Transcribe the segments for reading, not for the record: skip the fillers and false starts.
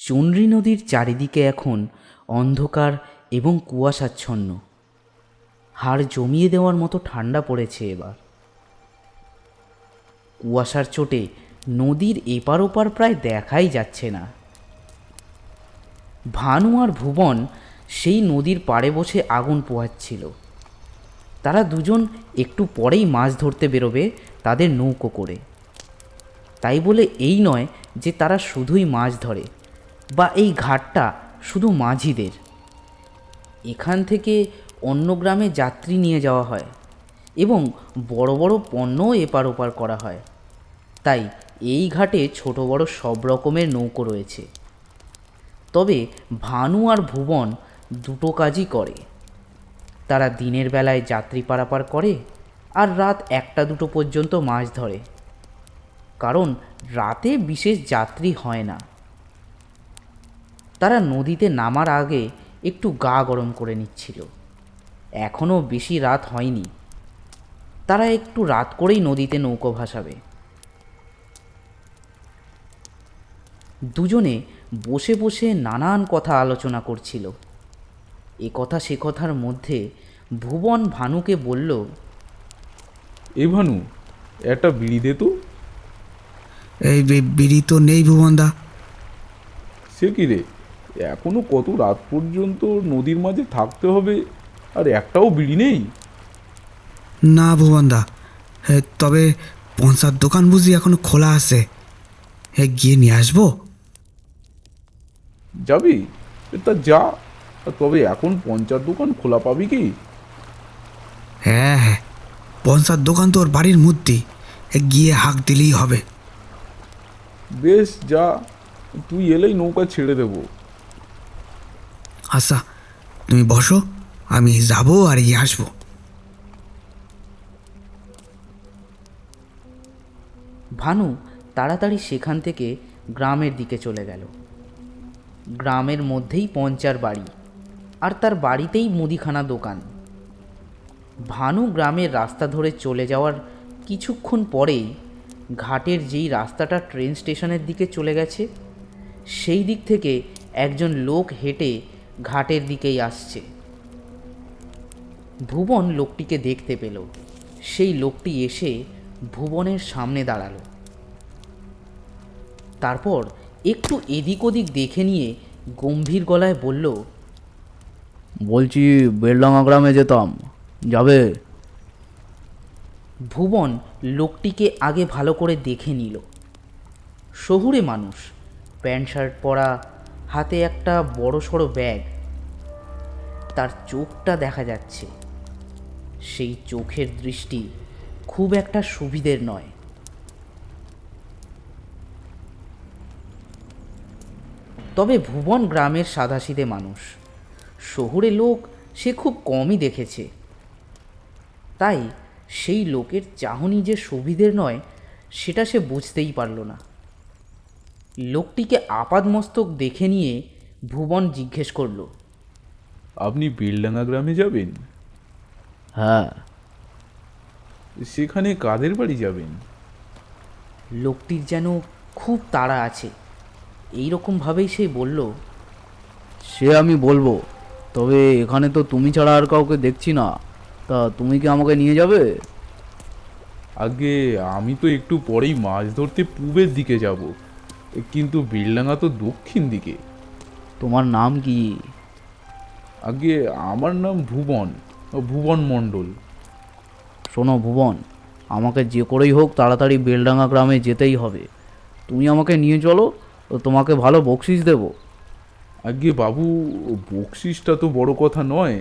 চন্দ্রী নদীর চারিদিকে এখন অন্ধকার এবং কুয়াশাচ্ছন্ন। হাড় জমিয়ে দেওয়ার মতো ঠান্ডা পড়েছে এবার। কুয়াশার চোটে নদীর এপার ওপার প্রায় দেখাই যাচ্ছে না। ভানু আর ভুবন সেই নদীর পাড়ে বসে আগুন পোহাচ্ছিল। তারা দুজন একটু পরেই মাছ ধরতে বেরোবে তাদের নৌকো করে। তাই বলে এই নয় যে তারা শুধুই মাছ ধরে বা এই ঘাটটা শুধু মাঝিদের। এখান থেকে অন্য গ্রামে যাত্রী নিয়ে যাওয়া হয় এবং বড় বড় পণ্যও এপার ওপার করা হয়। তাই এই ঘাটে ছোট বড় সব রকমের নৌকো রয়েছে। তবে ভানু আর ভুবন দুটো কাজই করে। তারা দিনের বেলায় যাত্রী পারাপার করে আর রাত 1টা-2টো পর্যন্ত মাছ ধরে, কারণ রাতে বিশেষ যাত্রী হয় না। তারা নদীতে নামার আগে একটু গা গরম করে নিচ্ছিল। এখনও বেশি রাত হয়নি। তারা একটু রাত করেই নদীতে নৌকো ভাসাবে। দুজনে বসে বসে নানান কথা আলোচনা করছিল। এ কথা সে কথার মধ্যে ভুবন ভানুকে বলল, এ ভানু, একটা বিড়ি দে তো। এই বিড়ি তো নেই ভুবনদা। সে কি রে, এখনো কত রাত পর্যন্ত নদীর মাঝে থাকতে হবে আর একটাও বিড়ি নেই? না ভুবনদা, তবে পঞ্চার দোকান বুঝি এখনো খোলা আছে, গিয়ে নিয়ে আসবো। যাবি? তা যা। তবে এখন পঞ্চার দোকান খোলা পাবি কি? হ্যাঁ হ্যাঁ, পঞ্চার দোকান তো ওর বাড়ির মধ্যেই, গিয়ে হাঁক দিলেই হবে। বেশ, যা। তুই এলেই নৌকা ছেড়ে দেব। আচ্ছা, তুমি বসো, আমি যাবো আর আসবো। ভানু তাড়াতাড়ি সেখান থেকে গ্রামের দিকে চলে গেল। গ্রামের মধ্যেই পঞ্চার বাড়ি, আর তার বাড়িতেই মুদিখানা দোকান। ভানু গ্রামের রাস্তা ধরে চলে যাওয়ার কিছুক্ষণ পরেই ঘাটের যেই রাস্তাটা ট্রেন স্টেশনের দিকে চলে গেছে, সেই দিক থেকে একজন লোক হেঁটে ঘাটের দিকেই আসছে। ভুবন লোকটিকে দেখতে পেল। সেই লোকটি এসে ভুবনের সামনে দাঁড়ালো। তারপর একটু এদিক ওদিক দেখে নিয়ে গম্ভীর গলায় বলল, বলছি বেলডাঙা গ্রামে যেতাম, যাবে? ভুবন লোকটিকে আগে ভালো করে দেখে নিল। শহুরে মানুষ, প্যান্ট শার্ট পরা, হাতে একটা বড় সড়ো ব্যাগ। তার চোখটা দেখা যাচ্ছে। সেই চোখের দৃষ্টি খুব একটা সুবিধের নয়। তবে ভুবন গ্রামের সাধাসিধে মানুষ, শহুরে লোক সে খুব কমই দেখেছে। তাই সেই লোকের চাহনি যে সুবিধের নয় সেটা সে বুঝতেই পারল না। লোকটিকে আপাদমস্তক দেখে নিয়ে ভুবন জিজ্ঞেস করল, আপনি বেলডাঙ্গা গ্রামে যাবেন? হ্যাঁ। সেখানে কাদের বাড়ি যাবেন? লোকটির যেন খুব তাড়া আছে। এই রকমভাবেই সে বলল, সে আমি বলবো, তবে এখানে তো তুমি ছাড়া আর কাউকে দেখছি না। তা তুমি কি আমাকে নিয়ে যাবে? আগে আমি তো একটু পরেই মাছ ধরতে পূবের দিকে যাব, কিন্তু বেলডাঙ্গা তো দক্ষিণ দিকে। তোমার নাম কি? আগে আমার নাম ভুবন, ভুবন মণ্ডল। শোনো ভুবন, আমাকে যে করেই হোক তাড়াতাড়ি বেলডাঙা গ্রামে যেতেই হবে। তুমি আমাকে নিয়ে চলো, তো তোমাকে ভালো বকশিস দেবো। আগে বাবু, বকশিসটা তো বড় কথা নয়,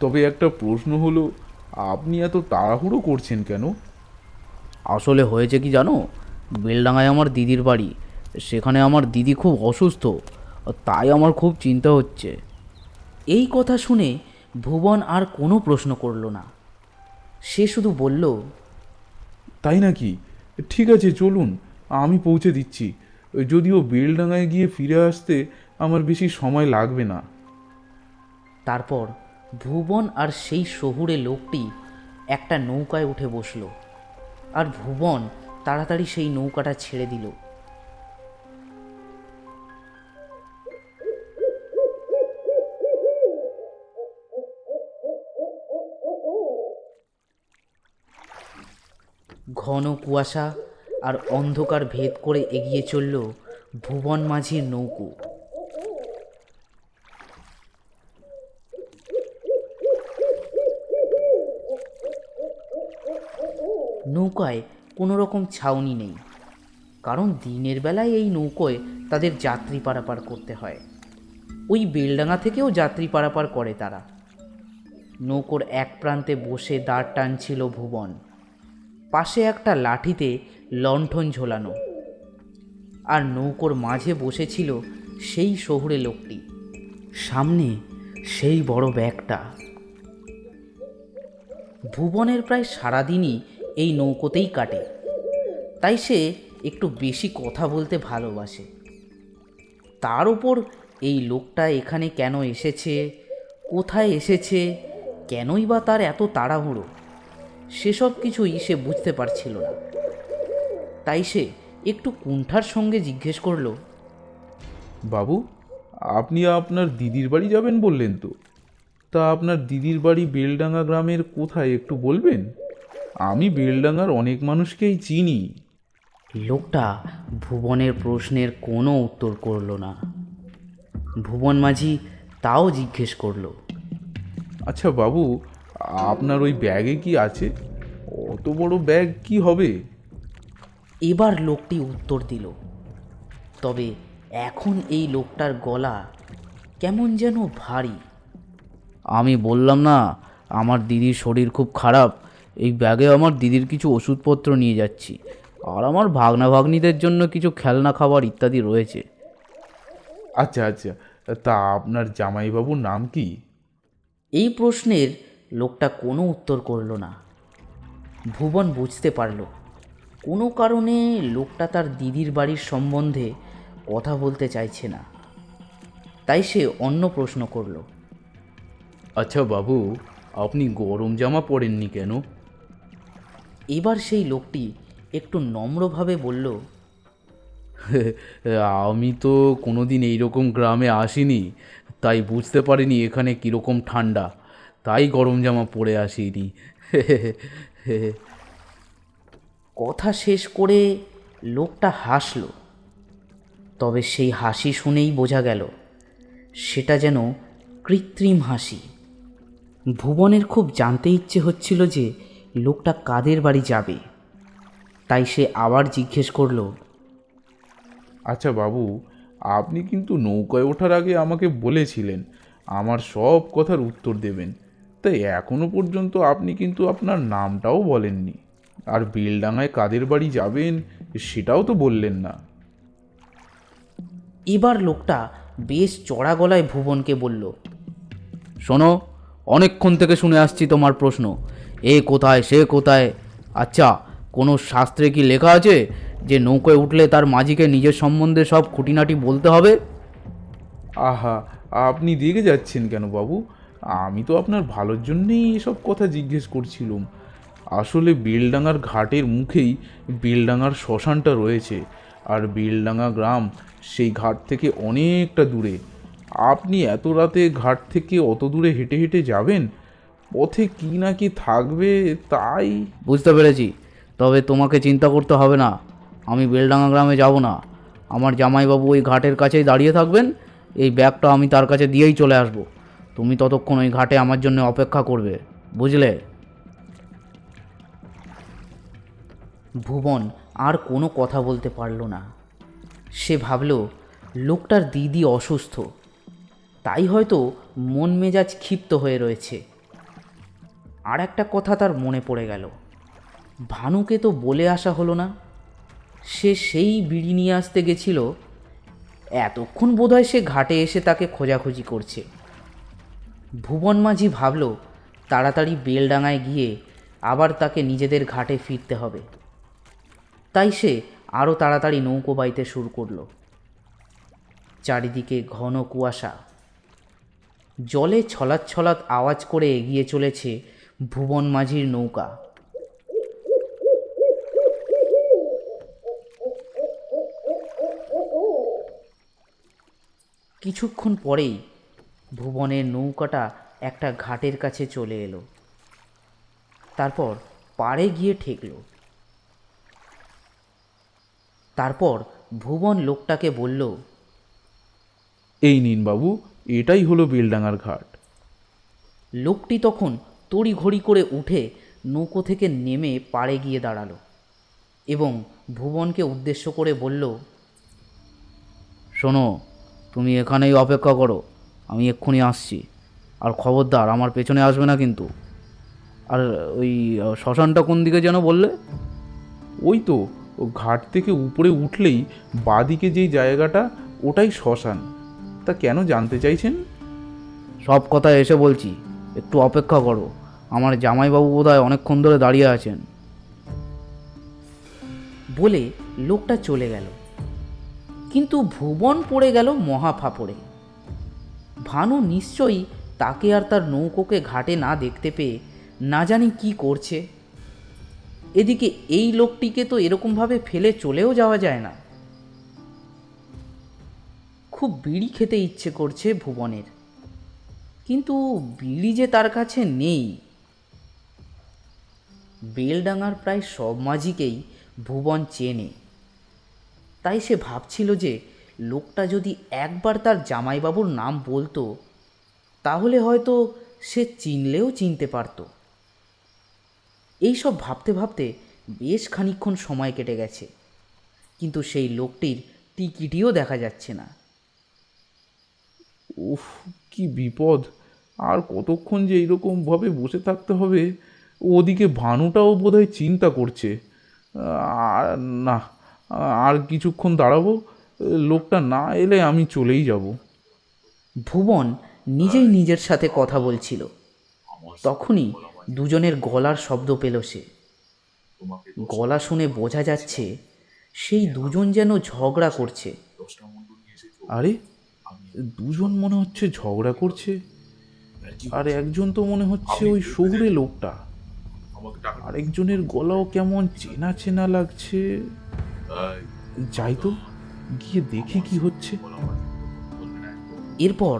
তবে একটা প্রশ্ন হলো, আপনি এত তাড়াহুড়ো করছেন কেন? আসলে হয়েছে কি জানো, বেলডাঙায় আমার দিদির বাড়ি। সেখানে আমার দিদি খুব অসুস্থ, তাই আমার খুব চিন্তা হচ্ছে। এই কথা শুনে ভুবন আর কোনো প্রশ্ন করল না। সে শুধু বলল, তাই নাকি? ঠিক আছে, চলুন, আমি পৌঁছে দিচ্ছি। যদিও বেলডাঙায় গিয়ে ফিরে আসতে আমার বেশি সময় লাগবে না। তারপর ভুবন আর সেই শহুরে লোকটি একটা নৌকায় উঠে বসল, আর ভুবন তাড়াতাড়ি সেই নৌকাটা ছেড়ে দিল। ঘন কুয়াশা আর অন্ধকার ভেদ করে এগিয়ে চলল ভুবন মাঝির নৌকো। নৌকায় কোনো রকম ছাউনি নেই, কারণ দিনের বেলায় এই নৌকোয় তাদের যাত্রী পারাপার করতে হয়। ওই বেলডাঙা থেকেও যাত্রী পারাপার করে তারা। নৌকোর এক প্রান্তে বসে দাঁড় টানছিল ভুবন, পাশে একটা লাঠিতে লণ্ঠন ঝোলানো, আর নৌকোর মাঝে বসেছিল সেই শহুরে লোকটি, সামনে সেই বড় ব্যাগটা। ভুবনের প্রায় সারাদিনই এই নৌকোতেই কাটে, তাই সে একটু বেশি কথা বলতে ভালোবাসে। তার উপর এই লোকটা এখানে কেন এসেছে, কোথায় এসেছে, কেনই বা তার এত তাড়াহুড়ো, সেসব কিছুই সে বুঝতে পারছিল না। তাই সে একটু কুণ্ঠার সঙ্গে জিজ্ঞেস করল, বাবু, আপনি আপনার দিদির বাড়ি যাবেন বললেন তো? তা আপনার দিদির বাড়ি বেলডাঙ্গা গ্রামের কোথায় একটু বলবেন? আমি বেলডাঙ্গার অনেক মানুষকেই চিনি। লোকটা ভুবনের প্রশ্নের কোনো উত্তর করল না। ভুবন মাঝি তাও জিজ্ঞেস করল, আচ্ছা বাবু, আপনার ওই ব্যাগে কি আছে? অত বড় ব্যাগ কি হবে? এবার লোকটি উত্তর দিল, তবে এখন এই লোকটার গলা কেমন যেন ভারী। আমি বললাম না, আমার দিদির শরীর খুব খারাপ, এই ব্যাগে আমার দিদির কিছু ওষুধপত্র নিয়ে যাচ্ছি, আর আমার ভাগনা ভাগ্নিদের জন্য কিছু খেলনা খাবার ইত্যাদি রয়েছে। আচ্ছা আচ্ছা, তা আপনার জামাইবাবুর নাম কি? এই প্রশ্নের লোকটা কোনো উত্তর করল না। ভুবন বুঝতে পারল কোনো কারণে লোকটা তার দিদির বাড়ির সম্বন্ধে কথা বলতে চাইছে না। তাই সে অন্য প্রশ্ন করল, আচ্ছা বাবু, আপনি গরম জামা পরেননি কেন? এবার সেই লোকটি একটু নম্রভাবে বলল, আমি তো কোনোদিন এইরকম গ্রামে আসিনি, তাই বুঝতে পারিনি এখানে কীরকম ঠান্ডা, তাই গরম জামা পরে আসিনি। কথা শেষ করে লোকটা হাসল, তবে সেই হাসি শুনেই বোঝা গেল সেটা যেন কৃত্রিম হাসি। ভুবনের খুব জানতে ইচ্ছে হচ্ছিল যে লোকটা কাদের বাড়ি যাবে, তাই সে আবার জিজ্ঞেস করল, আচ্ছা বাবু, আপনি কিন্তু নৌকায় ওঠার আগে আমাকে বলেছিলেন আমার সব কথার উত্তর দেবেন, তাই এখনো পর্যন্ত আপনি কিন্তু আপনার নামটাও বলেননি, আর বেলডাঙায় কাদের বাড়ি যাবেন সেটাও তো বললেন না। এবার লোকটা বেশ চড়া গলায় ভুবনকে বলল, শোনো, অনেকক্ষণ থেকে শুনে আসছি তোমার প্রশ্ন, এ কোথায় সে কোথায়। আচ্ছা, কোনো শাস্ত্রে কি লেখা আছে যে নৌকায় উঠলে তার মাঝিকে নিজের সম্বন্ধে সব খুঁটিনাটি বলতে হবে? আহা, আপনি রেগে যাচ্ছেন কেন বাবু? আমি তো আপনার ভালোর জন্যেই এসব কথা জিজ্ঞেস করছিলাম। আসলে বেলডাঙার ঘাটের মুখেই বেলডাঙার শ্মশানটা রয়েছে, আর বেলডাঙা গ্রাম সেই ঘাট থেকে অনেকটা দূরে। আপনি এত রাতে ঘাট থেকে অত দূরে হেঁটে হেঁটে যাবেন, পথে কি না কি থাকবে, তাই। বুঝতে পেরেছি, তবে তোমাকে চিন্তা করতে হবে না, আমি বেলডাঙ্গা গ্রামে যাব না। আমার জামাইবাবু ওই ঘাটের কাছেই দাঁড়িয়ে থাকবেন, এই ব্যাগটা আমি তার কাছে দিয়েই চলে আসব। তুমি ততক্ষণ ওই ঘাটে আমার জন্য অপেক্ষা করবে, বুঝলে? ভুবন আর কোনো কথা বলতে পারল না। সে ভাবল লোকটার দিদি অসুস্থ, তাই হয়তো মন মেজাজ ক্ষিপ্ত হয়ে রয়েছে। আর একটা কথা তার মনে পড়ে গেল, ভানুকে তো বলে আসা হলো না, সে সেই বিড়ি নিয়ে আসতে গেছিল। এতক্ষণ বোধহয় সে ঘাটে এসে তাকে খোঁজাখুঁজি করছে। ভুবন মাঝি ভাবল তাড়াতাড়ি বেলডাঙায় গিয়ে আবার তাকে নিজেদের ঘাটে ফিরতে হবে। তাই সে আরও তাড়াতাড়ি নৌকো বাইতে শুরু করলো। চারিদিকে ঘন কুয়াশা, জলে ছলাৎ ছলাৎ আওয়াজ করে এগিয়ে চলেছে ভুবন মাঝির নৌকা। কিছুক্ষণ পরেই ভুবনের নৌকাটা একটা ঘাটের কাছে চলে এলো, তারপর পাড়ে গিয়ে ঠেকল। তারপর ভুবন লোকটাকে বলল, এই নিন বাবু, এটাই হলো বেলডাঙার ঘাট। লোকটি তখন তড়িঘড়ি করে উঠে নৌকো থেকে নেমে পাড়ে গিয়ে দাঁড়ালো এবং ভুবনকে উদ্দেশ্য করে বলল, শোনো, তুমি এখানেই অপেক্ষা করো, আমি এক্ষুনি আসছি। আর খবরদার আমার পেছনে আসবে না কিন্তু। আর ওই শ্মশানটা কোন দিকে যেন বললে? ওই তো, ও ঘাট থেকে উপরে উঠলেই বাঁদিকে যেই জায়গাটা, ওটাই শ্মশান। তা কেন জানতে চাইছেন? সব কথা এসে বলছি, একটু অপেক্ষা করো। আমার জামাইবাবু বোধহয় অনেকক্ষণ ধরে দাঁড়িয়ে আছেন। বলে লোকটা চলে গেল। কিন্তু ভুবন পড়ে গেল মহা ফাপড়ে। ভানু নিশ্চয়ই তাকে আর তার নৌকোকে ঘাটে না দেখতে পেয়ে না জানি কি করছে। এদিকে এই লোকটিকে তো এরকমভাবে ফেলে চলেও যাওয়া যায় না। খুব বিড়ি খেতে ইচ্ছে করছে ভুবনের, কিন্তু বিড়ি যে তার কাছে নেই। বেলডাঙার প্রায় সব মাঝিকেই ভুবন চেনে, তাই সে ভাবছিল যে লোকটা যদি একবার তার জামাইবাবুর নাম বলতো তাহলে হয়তো সে চিনলেও চিনতে পারত। এইসব ভাবতে ভাবতে বেশ খানিকক্ষণ সময় কেটে গেছে, কিন্তু সেই লোকটির টিকিটিও দেখা যাচ্ছে না। উফ, কি বিপদ! আর কতক্ষণ যে এইরকমভাবে বসে থাকতে হবে? ওদিকে ভানুটাও বোধহয় চিন্তা করছে। আর না, আর কিছুক্ষণ দাঁড়াবো, লোকটা না এলে আমি চলেই যাব। ভুবন নিজেই নিজের সাথে কথা বলছিল। তখনই দুজনের গলার শব্দ পেল সে। গলা শুনে বোঝা যাচ্ছে সেই দুজন যেন ঝগড়া করছে। আরে, দুজন মনে হচ্ছে ঝগড়া করছে, আর একজন তো মনে হচ্ছে ওই শহুরে লোকটা। আরেকজনের গলাও কেমন চেনা চেনা লাগছে। যাই তো, গিয়ে দেখি কি হচ্ছে। এরপর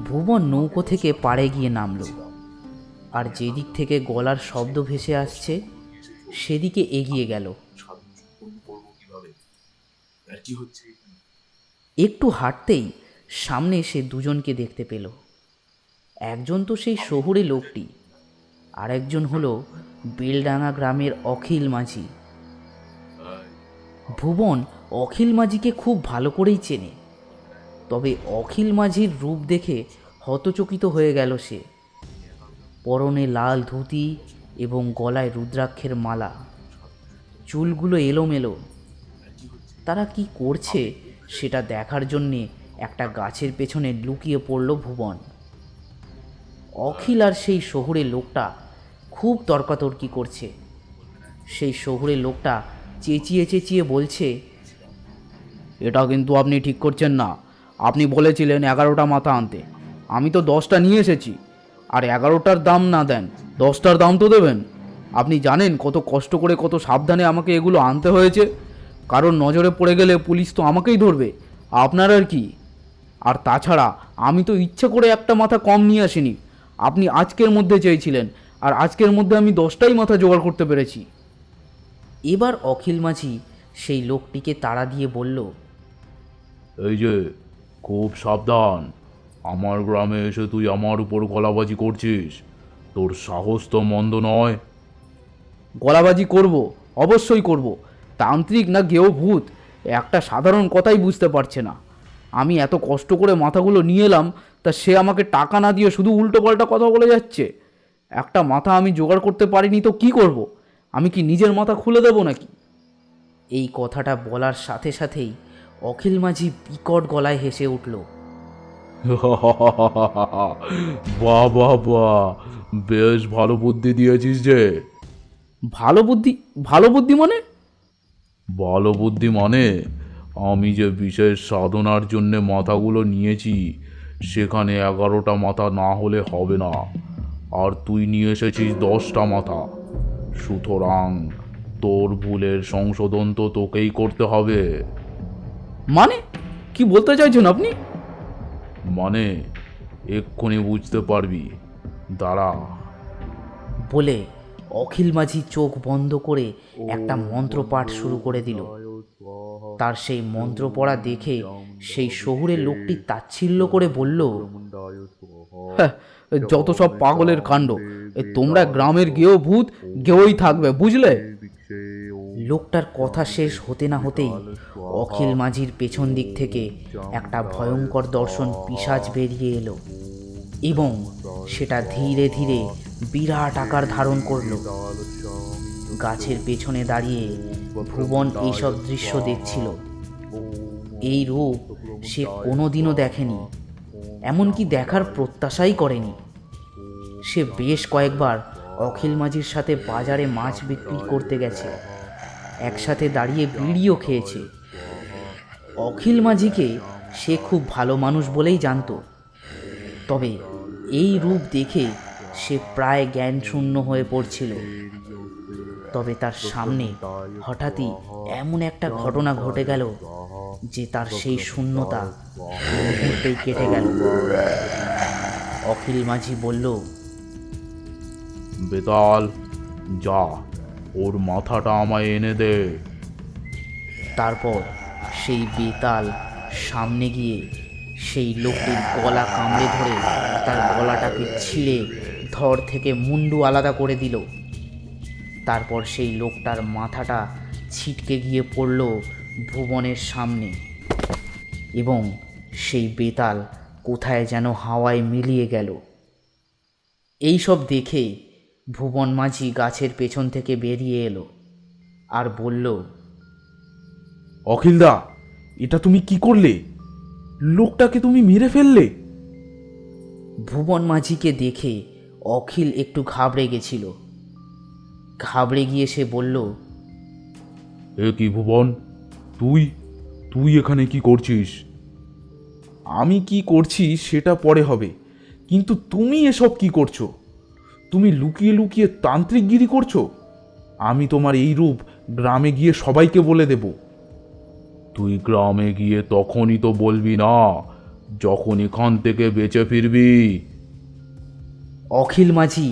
ভুবন নৌকো থেকে পাড়ে গিয়ে নামল, আর যেদিক থেকে গলার শব্দ ভেসে আসছে সেদিকে এগিয়ে গেল। একটু হাঁটতেই সামনে সে দুজনকে দেখতে পেল। একজন তো সেই শহুরে লোকটি, আর একজন হলো বেলডাঙা গ্রামের অখিল মাঝি। ভুবন অখিল মাঝিকে খুব ভালো করেই চেনে, তবে অখিল মাঝির রূপ দেখে হতচকিত হয়ে গেল সে। পরনে লাল ধুতি এবং গলায় রুদ্রাক্ষের মালা, চুলগুলো এলোমেলো। তারা কি করছে সেটা দেখার জন্যে একটা গাছের পেছনে লুকিয়ে পড়ল ভুবন। অখিল আর সেই শহুরে লোকটা খুব তর্কাতর্কি করছে। সেই শহুরে লোকটা চেঁচিয়ে চেঁচিয়ে বলছে, এটা কিন্তু আপনি ঠিক করছেন না। আপনি বলেছিলেন 11টা মাথা আনতে, আমি তো 10টা নিয়ে এসেছি। আর 11টার দাম না দেন, 10টার দাম তো দেবেন। আপনি জানেন কত কষ্ট করে, কত সাবধানে আমাকে এগুলো আনতে হয়েছে। কারণ নজরে পড়ে গেলে পুলিশ তো আমাকেই ধরবে, আপনার আর কি। আর তাছাড়া আমি তো ইচ্ছে করে একটা মাথা কম নিয়ে আসিনি। আপনি আজকের মধ্যে চেয়েছিলেন, আর আজকের মধ্যে আমি 10টাই মাথা জোগাড় করতে পেরেছি। এবার অখিল মাঝি সেই লোকটিকে তাড়া দিয়ে বলল, এই যে, খুব সাবধান। আমার গ্রামে এসে তুই আমার উপর গলাবাজি করছিস? তোর সাহস তো মন্দ নয়। গলাবাজি করব, অবশ্যই করব। তান্ত্রিক না গেও ভূত, একটা সাধারণ কথাই বুঝতে পারছে না। আমি এত কষ্ট করে মাথাগুলো নিয়ে এলাম, তা সে আমাকে টাকা না দিয়ে শুধু উল্টোপাল্টা কথা বলে যাচ্ছে। একটা মাথা আমি জোগাড় করতে পারিনি তো কি করব? আমি কি নিজের মাথা খুলে দেবো নাকি? এই কথাটা বলার সাথে সাথেই অখিল মাঝি বিকট গলায় হেসে উঠল। বাহ বাহ বাহ, বেশ ভালো বুদ্ধি দিয়েছিস যে। ভালো বুদ্ধি? ভালো বুদ্ধি মানে? ভালো বুদ্ধি মানে, আমি যে বিশেষ সাধনার জন্য মাথাগুলো নিয়েছি, সেখানে 11টা মাথা না হলে হবে না। আর তুই নিয়ে এসেছিস 10টা মাথা। সুতরাং তোর ভুলের সংশোধন তো তোকেই করতে হবে। মানে কি বলতে চাইছেন আপনি? মানে এক্ষুনি বুঝতে পারবি, দাঁড়া। বলে অখিল মাঝি চোখ বন্ধ করে একটা মন্ত্রপাঠ শুরু করে দিল। তার সেই মন্ত্র পড়া দেখে সেই শহুরের লোকটি তাচ্ছিল্য করে বলল, হ্যাঁ, যত সব পাগলের কাণ্ড। তোমরা গ্রামের গেও ভূত গেওই থাকবে, বুঝলে? লোকটার কথা শেষ হতে না হতেই অখিল মাঝির পেছন দিক থেকে একটা ভয়ঙ্কর দর্শন পিশাচ বেরিয়ে এলো এবং সেটা ধীরে ধীরে বিরাট আকার ধারণ করলো। গাছের পেছনে দাঁড়িয়ে ভুবন এইসব দৃশ্য দেখছিল। এই রূপ সে কোনোদিনও দেখেনি, এমনকি দেখার প্রত্যাশাই করেনি। সে বেশ কয়েকবার অখিল মাঝির সাথে বাজারে মাছ বিক্রি করতে গেছে, একসাথে দাঁড়িয়ে বিড়িও খেয়েছে। অখিল মাঝিকে সে খুব ভালো মানুষ বলেই জানতো, তবে এই রূপ দেখে সে প্রায় জ্ঞানশূন্য হয়ে পড়ছিল। তবে তার সামনে হঠাৎই এমন একটা ঘটনা ঘটে গেল যে তার সেই শূন্যতা মুহূর্তেই কেটে গেল। অখিল মাঝি বলল, বেতাল, যা, ওর মাথাটা আমায় এনে দে। তারপর সেই বেতাল সামনে গিয়ে সেই লোকটির গলা কামড়ে ধরে তার গলাটাকে ছিঁড়ে ধড় থেকে মুন্ডু আলাদা করে দিল। তারপর সেই লোকটার মাথাটা ছিটকে গিয়ে পড়ল ভুবনের সামনে এবং সেই বেতাল কোথায় যেন হাওয়ায় মিলিয়ে গেল। এই সব দেখে ভুবন মাঝি গাছের পেছন থেকে বেরিয়ে এলো আর বলল, অখিলদা, এটা তুমি কি করলে? লোকটাকে তুমি মেরে ফেললে। ভুবন মাঝিকে দেখে অখিল একটু ঘাবড়ে গেছিল। ঘাবড়ে গিয়ে সে বলল, এ কি ভুবন, তুই তুই এখানে কি করছিস? আমি কি করছি সেটা পরে হবে, কিন্তু তুমি এসব কি করছো? তুমি লুকিয়ে লুকিয়ে তান্ত্রিকগিরি করছো। আমি তোমার এই রূপ গ্রামে গিয়ে সবাইকে বলে দেব। তুই গ্রামে গিয়ে তখনই তো বলবি না, যখন এখান থেকে বেঁচে ফিরবি। অখিল মাঝি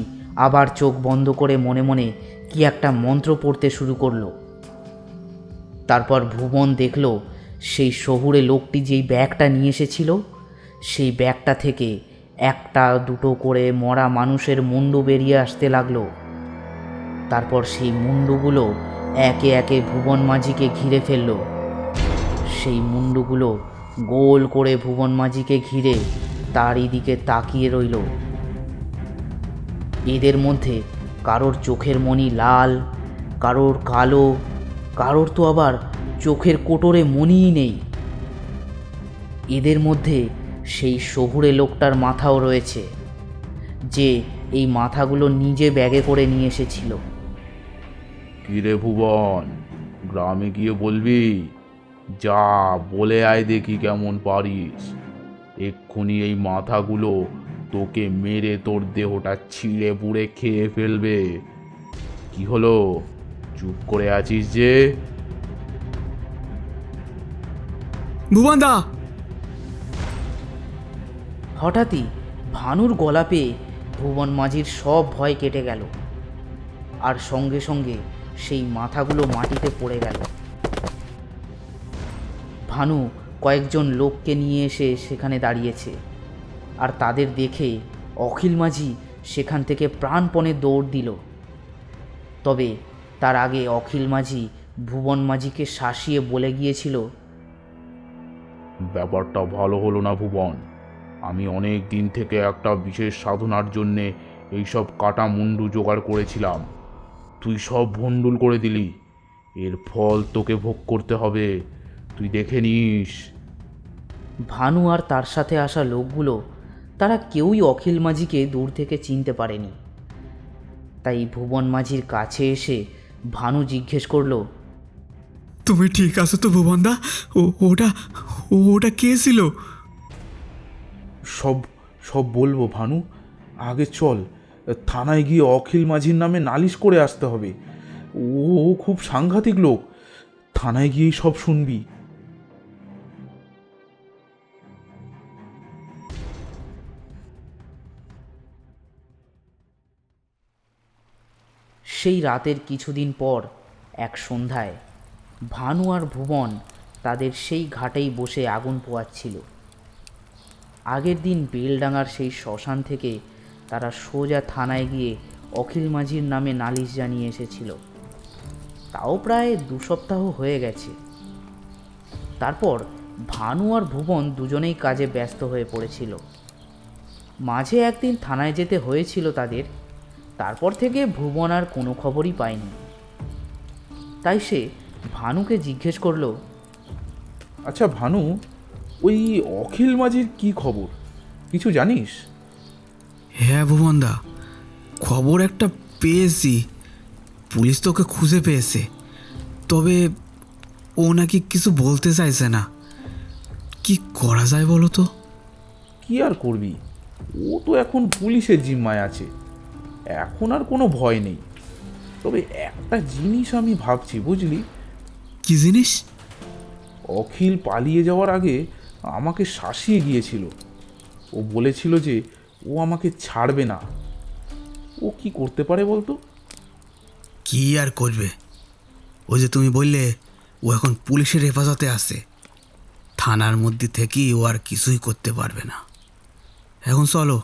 আবার চোখ বন্ধ করে মনে মনে কি একটা মন্ত্র পড়তে শুরু করলো। তারপর ভুবন দেখল সেই শহুরে লোকটি যেই ব্যাগটা নিয়ে এসেছিল, সেই ব্যাগটা থেকে একটা দুটো করে মরা মানুষের মুন্ডু বেরিয়ে আসতে লাগলো। তারপর সেই মুন্ডুগুলো একে একে ভুবন মাঝিকে ঘিরে ফেলল। সেই মুন্ডুগুলো গোল করে ভুবন মাঝিকে ঘিরে তারই দিকে তাকিয়ে রইল। এদের মধ্যে কারোর চোখের মণি লাল, কারোর কালো, কারোর তো আবার চোখের কোটরে মণিই নেই। এদের মধ্যে সেই শহুরে লোকটার মাথাও রয়েছে, যে এই মাথাগুলো নিজে ব্যাগে করে নিয়ে এসেছিল। কিরে ভুবন, গ্রামে গিয়ে বলবি? যা, বলে আয় দেখি কেমন পারিস। এক্ষুনি এই মাথাগুলো তোকে মেরে তোর দেহটা ছিঁড়ে পুড়ে খেয়ে ফেলবে। কি হলো, চুপ করে আছিস যে? ভুবনদা! হঠাৎই ভানুর গলা পেয়ে ভুবন মাঝির সব ভয় কেটে গেল, আর সঙ্গে সঙ্গে সেই মাথাগুলো মাটিতে পড়ে গেল। ভানু কয়েকজন লোককে নিয়ে এসে সেখানে দাঁড়িয়েছে, আর তাদের দেখে অখিল মাঝি সেখান থেকে প্রাণপণে দৌড় দিল। তবে তার আগে অখিল মাঝি ভুবন মাঝিকে শাসিয়ে বলে গিয়েছিল, ব্যাপারটা ভালো হলো না ভুবন। আমি অনেক দিন থেকে একটা বিশেষ সাধনার জন্যে এইসব কাটা মুন্ডু জোগাড় করেছিলাম, তুই সব ভণ্ডুল করে দিলি। এর ফল তোকে ভোগ করতে হবে, তুই দেখে নিস। ভানু আর তার সাথে আসা লোকগুলো তারা কেউই অখিল মাঝিকে দূর থেকে চিনতে পারেনি। তাই ভুবন মাঝির কাছে এসে ভানু জিজ্ঞেস করলো, তুমি ঠিক আছো তো ভুবনদা? ওটা ওটা কে ছিল? সব সব বলবো ভানু, আগে চল থানায় গিয়ে অখিল মাঝির নামে নালিশ করে আসতে হবে। ও খুব সাংঘাতিক লোক, থানায় গিয়েই সব শুনবি। সেই রাতের কিছুদিন পর এক সন্ধ্যায় ভানু আর ভুবন তাদের সেই ঘাটেই বসে আগুন পোয়াচ্ছিল। আগের দিন বেলডাঙার সেই শ্মশান থেকে তারা সোজা থানায় গিয়ে অখিল মাঝির নামে নালিশ জানিয়ে এসেছিল। তাও প্রায় 2 সপ্তাহ হয়ে গেছে। তারপর ভানু আর ভুবন দুজনেই কাজে ব্যস্ত হয়ে পড়েছিল। মাঝে একদিন থানায় যেতে হয়েছিল তাদের, তারপর থেকে ভুবন আর কোনো খবরই পায়নি। তাই সে ভানুকে জিজ্ঞেস করলো, আচ্ছা ভানু, ওই অখিল মাঝির কি খবর, কিছু জানিস? হ্যাঁ ভুবনদা, খবর একটা পেয়েছি। পুলিশ তো ওকে খুঁজে পেয়েছে, তবে ও নাকি কিছু বলতে চাইছে না। কি করা যায় বলো তো? কি আর করবি, ও তো এখন পুলিশের জিম্মায় আছে, এখন আর কোনো ভয় নেই। তবে একটা জিনিস আমি ভাবছি, বুঝলি? কি জিনিস? অখিল পালিয়ে যাওয়ার আগে আমাকে শাসিয়ে গিয়েছিল। ও বলেছিল যে ও আমাকে ছাড়বে না। ও কি করতে পারে বলতো? কি আর করবে, ওই যে তুমি বললে ও এখন পুলিশের হেফাজতে আছে, থানার মধ্যে থেকেই ও আর কিছুই করতে পারবে না। এখন চলো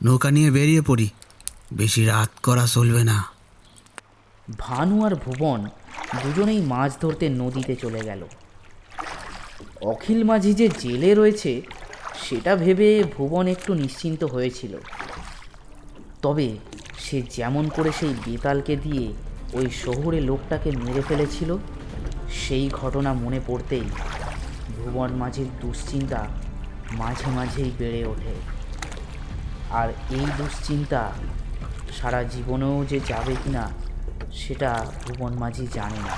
নৌকা নিয়ে বেরিয়ে পড়ি, বেশি রাত করা চলবে না। ভানু আর ভুবন দুজনেই মাছ ধরতে নদীতে চলে গেল। অখিল মাঝি যে জেলে রয়েছে সেটা ভেবে ভুবন একটু নিশ্চিন্ত হয়েছিল। তবে সে যেমন করে সেই বেতালকে দিয়ে ওই শহুরে লোকটাকে মেরে ফেলেছিল, সেই ঘটনা মনে পড়তেই ভুবন মাঝির দুশ্চিন্তা মাঝে মাঝেই বেড়ে ওঠে। আর এই দুশ্চিন্তা সারা জীবনেও যে যাবে কিনা সেটা ভুবন মাঝি জানে না।